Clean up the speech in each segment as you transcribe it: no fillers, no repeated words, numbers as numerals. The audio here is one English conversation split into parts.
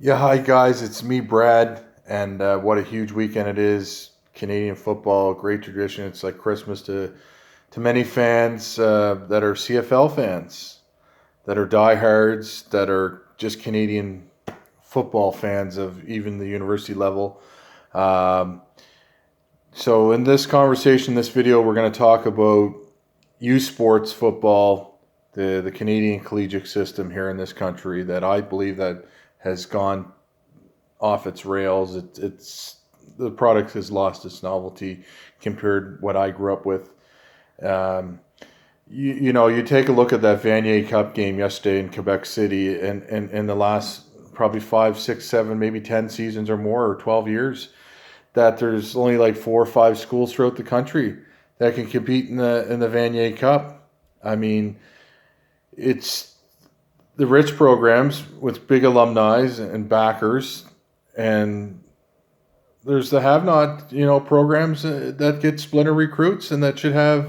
Yeah, hi guys, it's me, Brad, and what a huge weekend it is. Canadian football, great tradition. It's like Christmas to many fans that are CFL fans, that are diehards, that are just Canadian football fans of even the university level. Um, so, in this conversation, this video, we're going to talk about youth sports football, the Canadian collegiate system here in this country that I believe that has gone off its rails. It's the product has lost its novelty compared what I grew up with. Um, you take a look at that Vanier Cup game yesterday in Quebec City, and the last probably 5, 6, 7, maybe 10 seasons or more, or 12 years, that there's only like 4 or 5 schools throughout the country that can compete in the Vanier Cup. I mean, it's the rich programs with big alumni and backers, and there's the have-not, programs that get splinter recruits and that should have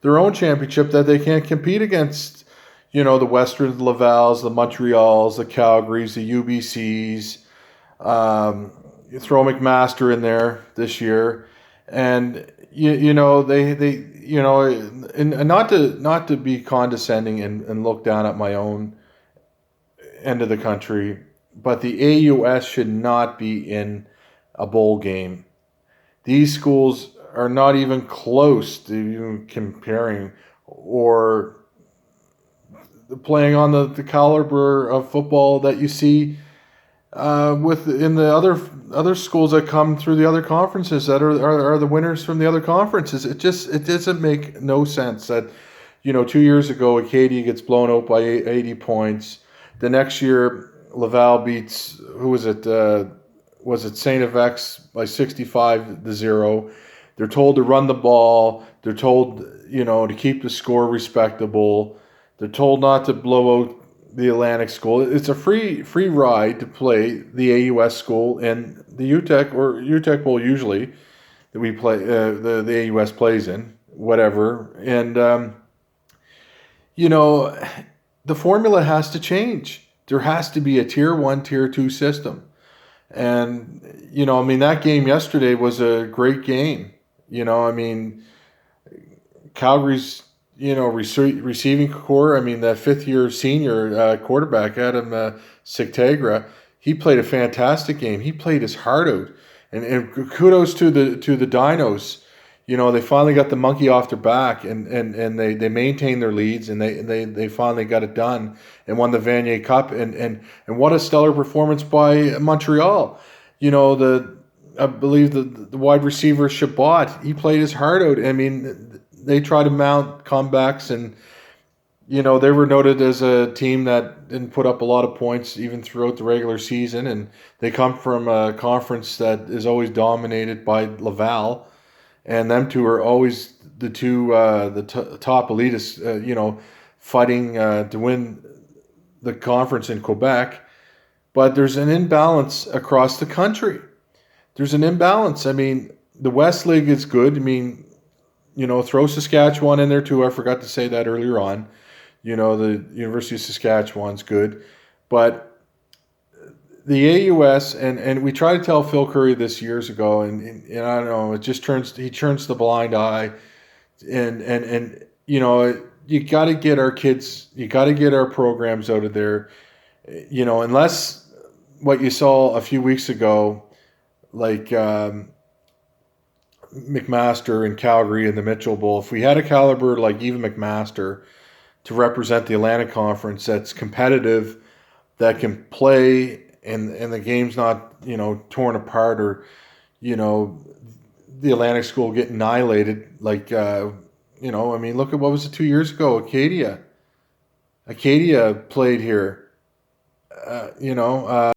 their own championship that they can't compete against. The Western Lavals, the Montreals, the Calgarys, the UBCs. You throw McMaster in there this year, and and not to be condescending and look down at my own end of the country, but the AUS should not be in a bowl game. These schools are not even close to even comparing or playing on the caliber of football that you see with in the other schools that come through the other conferences that are the winners from the other conferences. It doesn't make no sense that 2 years ago Acadia gets blown out by 80 points. The next year Laval beats, who was it? Was it Saint FX by 65-0? They're told to run the ball. They're told to keep the score respectable. They're told not to blow out the Atlantic school. It's a free ride to play the AUS school and the UTEC Bowl usually that we play the AUS plays in, whatever. And the formula has to change. There has to be a tier 1, tier 2 system. And that game yesterday was a great game. Calgary's receiving core. That fifth-year senior quarterback Adam Sigtagra, he played a fantastic game. He played his heart out, and kudos to the Dinos. They finally got the monkey off their back, and they maintained their leads, and they finally got it done and won the Vanier Cup. And what a stellar performance by Montreal. I believe the wide receiver Shabbat, he played his heart out. They tried to mount comebacks, and they were noted as a team that didn't put up a lot of points even throughout the regular season, and they come from a conference that is always dominated by Laval, and them two are always the two top elitists, fighting to win the conference in Quebec. But there's an imbalance across the country. There's an imbalance. The West League is good. Throw Saskatchewan in there too. I forgot to say that earlier on. The University of Saskatchewan's good. But the AUS, and we tried to tell Phil Curry this years ago, and I don't know, he turns the blind eye. And you got to get our kids, you got to get our programs out of there. Unless what you saw a few weeks ago, like McMaster and Calgary in the Mitchell Bowl, if we had a caliber like even McMaster to represent the Atlantic Conference that's competitive, that can play, and the game's not torn apart, or the Atlantic school get annihilated like look at what was it 2 years ago. Acadia played here.